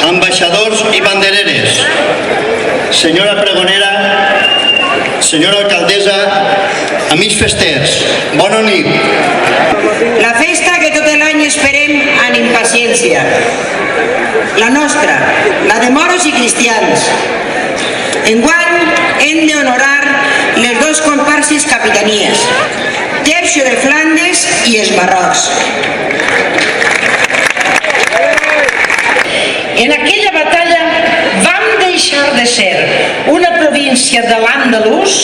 ambaixadors i bandereres, senyora pregonera, senyora alcaldessa, amics festers, bona nit. La festa que tot l'any esperem amb impaciència. La nostra, la de moros i cristians. Enguany hem d'honorar les dos comparses capitanies, Tercio de Flandes i els Marrocs. En aquella batalla vam deixar de ser una província de l'Andalús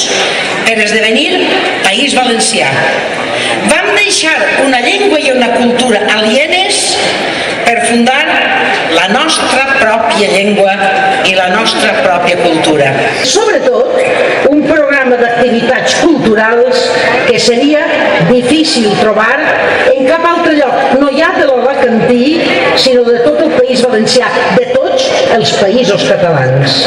per esdevenir País Valencià. Vam deixar una llengua i una cultura alienes per fundar la nostra pròpia llengua i la nostra pròpia cultura. Sobretot, un programa d'activitats culturals que seria difícil trobar en cap altre lloc, no ja de l'Alacantí, sinó de tot el País Valencià, de tots els països catalans.